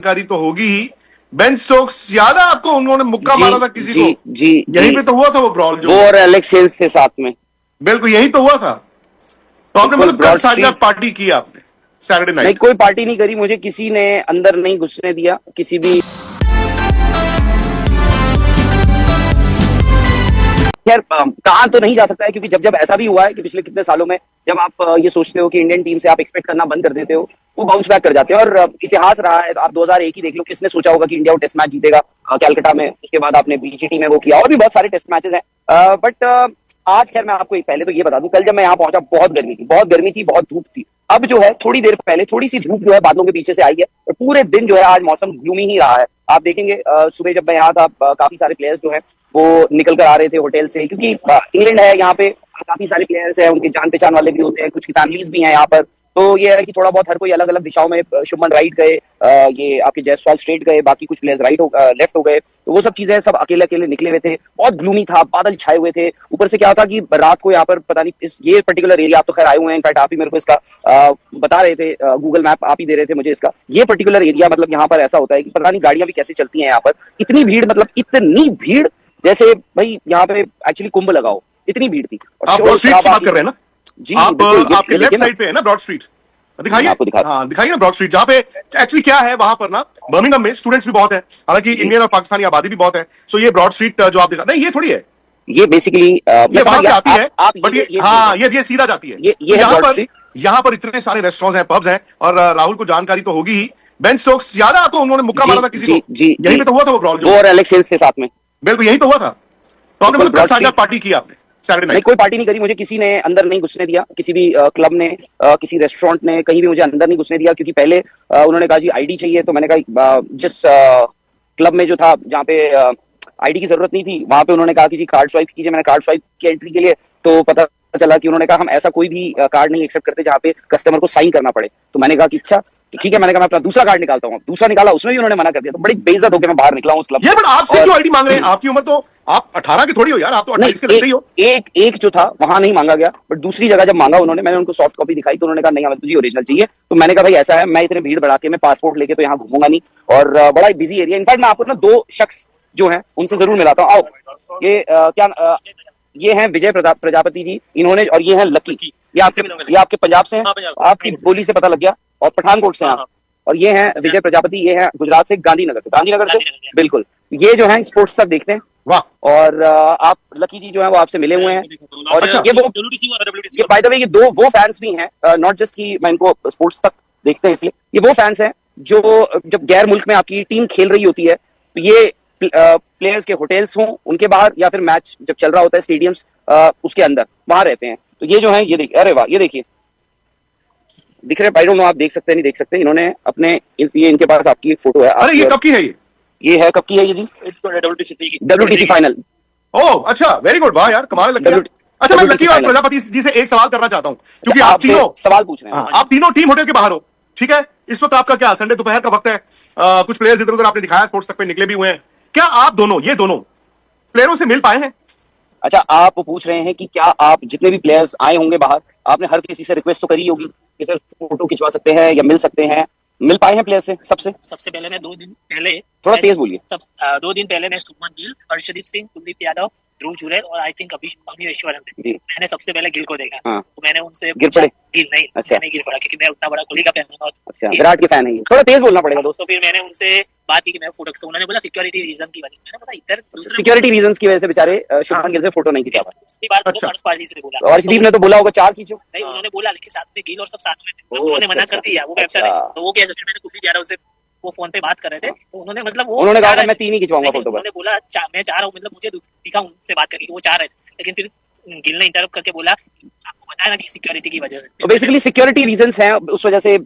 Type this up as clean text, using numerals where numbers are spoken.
जानकारी तो होगी ही। बेन स्टोक्स याद है आपको, उन्होंने मुक्का मारा था किसी जी को। जी यहीं जी पे तो हुआ था वो ब्रॉल जो। वो और एलेक्स हेल्स थे साथ में। बिल्कुल यही तो हुआ था। तो आपने बिल्कुल मतलब कल ब्रॉड सारी रात स्ट्रीट। पार्टी की आपने, सैटरडे नहीं, नाइट। कोई पार्टी नहीं करी, मुझे किसी ने अंदर नहीं घुसने दिया किसी भी। खैर कहा तो नहीं जा सकता है, क्योंकि जब जब ऐसा भी हुआ है कि पिछले कितने सालों में जब आप ये सोचते हो कि इंडियन टीम से आप एक्सपेक्ट करना बंद कर देते हो, वो बाउंस बैक कर जाते हैं। और इतिहास रहा है, तो आप 2001 ही देख लो, किसने सोचा होगा कि इंडिया वो टेस्ट मैच जीतेगा कैलकाटा में। उसके बाद आपने बीजीटी में वो किया, और भी बहुत सारे टेस्ट मैचेस हैं। बट आज खैर मैं आपको एक पहले तो ये बता दूं, कल जब मैं यहाँ पहुंचा बहुत गर्मी थी, बहुत गर्मी थी, बहुत धूप थी। अब जो है थोड़ी देर पहले थोड़ी सी धूप जो है बादलों के पीछे से आई है, और पूरे दिन जो है आज मौसम ग्लूमी ही रहा है। आप देखेंगे सुबह जब मैं यहाँ था, काफी सारे प्लेयर्स जो है वो निकल कर आ रहे थे होटल से, क्योंकि इंग्लैंड है यहाँ पे, काफी सारे प्लेयर्स हैं, उनके जान पहचान वाले भी होते हैं, कुछ की फैमिलीज भी हैं यहाँ पर। तो ये है कि थोड़ा बहुत हर कोई अलग अलग दिशाओं में, शुभमन राइट गए, ये आपके जायसवाल स्ट्रेट गए, बाकी कुछ प्लेयर्स लेफ्ट हो गए। तो वो सब चीजें सब अकेले अकेले निकले हुए थे, बहुत ग्लूमी था, बादल छाए हुए थे। ऊपर से क्या था कि रात को यहाँ पर पता नहीं ये पर्टिकुलर एरिया, आप तो खैर आए हुए हैं, इनफैक्ट आप ही मेरे को इसका बता रहे थे, गूगल मैप आप ही दे रहे थे मुझे इसका। ये पर्टिकुलर एरिया मतलब यहाँ पर ऐसा होता है कि पता नहीं गाड़ियां भी कैसे चलती हैं यहाँ पर, इतनी भीड़, मतलब इतनी भीड़ जैसे भाई यहाँ पे एक्चुअली कुंभ लगाओ, इतनी भीड़ थी। और आप ब्रॉड स्ट्रीट की बात कर रहे हैं ना? जी आप बिल्कुल, आपके लेफ्ट साइड पे है ना ब्रॉड स्ट्रीट? दिखाइए। आपको दिखा। हाँ दिखाइए ना ब्रॉड स्ट्रीट, जहाँ पे एक्चुअली क्या है वहां पर ना, बर्मिंघम में स्टूडेंट्स भी बहुत है, हालांकि इंडियन और पाकिस्तानी आबादी भी बहुत है। सो ये ब्रॉड स्ट्रीट जो आप दिखा नहीं, ये थोड़ी है, ये बेसिकली ये वहां से आती है। आप बट ये ये हाँ ये सीधा जाती है। ये तो है ब्रॉड स्ट्रीट। यहाँ पर इतने सारे रेस्टोरेंट्स हैं, पब्स हैं, और राहुल को जानकारी तो होगी ही। बेन स्टोक्स याद है आपको, उन्होंने मुक्का जी मारा था किसी जी को। जी यहीं जी पे तो हुआ था वो ब्रॉल जो। वो और एलेक्स हेल्स थे साथ में। बिल्कुल यही तो हुआ था। तो आपने बिल्कुल मतलब कल ब्रॉड सारी रात स्ट्रीट। पार्टी की आपने, सैटरडे नहीं, नाइट। कोई पार्टी नहीं करी, मुझे किसी ने अंदर नहीं घुसने दिया किसी भी क्लब ने, किसी रेस्टोरेंट ने, कहीं भी मुझे अंदर नहीं घुसने दिया। क्योंकि पहले उन्होंने कहा जी आईडी चाहिए, तो मैंने कहा जिस क्लब में जो था जहाँ पे आईडी की जरूरत नहीं थी, वहां पे उन्होंने कहा कि जी कार्ड स्वाइप कीजिए। मैंने कार्ड स्वाइप की एंट्री के लिए, तो पता चला कि उन्होंने कहा हम ऐसा कोई भी कार्ड नहीं एक्सेप्ट करते जहाँ पे कस्टमर को साइन करना पड़े। तो मैंने कहा कि अच्छा तो ठीक है, मैंने कहा मैं अपना दूसरा कार्ड निकालता हूँ। दूसरा निकाला, उसमें भी उन्होंने मना कर दिया। तो बड़ी बेइज्जत होकर मैं बाहर निकला हूँ उस क्लब ये से। बट आपसे और क्यों आईडी मांग रहे हैं? आपकी उम्र तो, आप 18 की थोड़ी हो यार, आप तो 28 के नहीं, लगते ही हो। एक जो था वहां नहीं मांगा गया, बट दूसरी जगह जब मांगा उन्होंने, मैंने उनको सॉफ्ट कॉपी दिखाई, तो उन्होंने कहा नहीं हमें तुझे ओरिजिनल चाहिए। तो मैंने कहा भाई ऐसा है, मैं इतने भीड़ भड़ा के मैं पासपोर्ट लेके तो यहाँ घूमूंगा नहीं, और बड़ा बिजी एरिया। इनफैक्ट मैं आपको ना दो शख्स जो है उनसे जरूर मिलाता हूँ। आओ, ये ये हैं विजय प्रजापति जी, इन्होंने, और ये हैं लकी। ये आपके पंजाब से हैं, आपकी बोली से पता लग गया, और पठानकोट से हैं आप। और ये हैं विजय प्रजापति, ये हैं गुजरात से, गांधीनगर से बिल्कुल। ये जो है स्पोर्ट्स तक देखते हैं। वाह। और आप लकी जी जो है वो आपसे मिले हुए हैं। और अच्छा। ये बाय द वे ये दो वो फैंस भी हैं, नॉट जस्ट कि मैं इनको स्पोर्ट्स तक देखते हैं इसलिए, ये वो फैंस हैं जो जब गैर मुल्क में आपकी टीम खेल रही होती है, तो ये प्लेयर्स के होटल्स हों उनके बाहर, या फिर मैच जब चल रहा होता है स्टेडियम्स उसके अंदर, वहां रहते हैं। तो ये जो है ये देखिए, अरे वाह, ये देखिए दिख रहे, आई डोंट नो आप देख सकते हैं नहीं देख सकते, इन्होंने अपने ये इनके पास आपकी एक फोटो है। अरे ये कब की है ये है कब की है ये जी? WTC final. ओह अच्छा, वेरी गुड, वाह यार कमाल लगता है। अच्छा मैं लकी और प्रजापति जी से एक सवाल करना चाहता हूँ, क्योंकि आप तीनों सवाल पूछ रहे हैं। आप तीनों टीम होटल के बाहर हो, ठीक है? इस वक्त आपका क्या, संडे दोपहर का वक्त है, कुछ प्लेयर्स इधर उधर आपने दिखाया स्पोर्ट्स तक पे निकले भी हुए हैं, क्या आप दोनों, ये दोनों प्लेयरों से मिल पाए हैं? अच्छा, आप पूछ रहे हैं कि क्या आप जितने भी प्लेयर्स आए होंगे बाहर, आपने हर किसी से रिक्वेस्ट तो करी होगी कि सर फोटो खिंचवा सकते हैं या मिल सकते हैं, मिल पाए हैं प्लेयर से? सबसे पहले मैं 2 दिन पहले, थोड़ा तेज बोलिए। 2 दिन पहले मैं शुभमन गिल, हर्षदीप सिंह, कुलदीप यादव, ध्रुव जुरैल और आई थिंक अभिश्वरन थे। मैंने सबसे पहले गिल को देखा। हाँ। तो मैंने उनसे गिर पड़े? गिल नहीं, अच्छा। मैंने गिल पड़ा, क्योंकि मैं उतना बड़ा कोहली का फैन हूँ। अच्छा, विराट के फैन है, थोड़ा तेज बोलना पड़ेगा दोस्तों। तो फिर मैंने उनसे बात की कि मैं फोटो, तो उन्होंने बोला सिक्योरिटी रीजन की वजह। मैंने बोला इधर दूसरे सिक्योरिटी रीजंस की वजह से बेचारे शुभमन गिल से फोटो नहीं खिंचा पाए। उसके बाद अच्छा। फर्स्ट पार्टी से बोला, और अर्शदीप ने तो बोला होगा 4 खींचो। नहीं उन्होंने बोला, लेकिन साथ में गिल और सब साथ में थे, ओह, उन्होंने मना अच्छा, कर दिया, वो अच्छा। नहीं। तो वो कैसे, फिर मैंने कुलदीप यादव से वो फोन पे बात कर रहे थे, तो उन्होंने मतलब वो उन्होंने कहा चाह था रहे मैं थे। 3 ही खिंचवाऊंगा नहीं, फोटो पर। उन्होंने बोला मैं चाह रहा हूँ, मतलब मुझे दिखा उनसे बात करके वो चाह रहे थे, लेकिन फिर गिल ने इंटरप्ट करके बोला आपको बताया ना कि सिक्योरिटी की वजह से। तो बेसिकली सिक्योरिटी रीजंस हैं, उस वजह से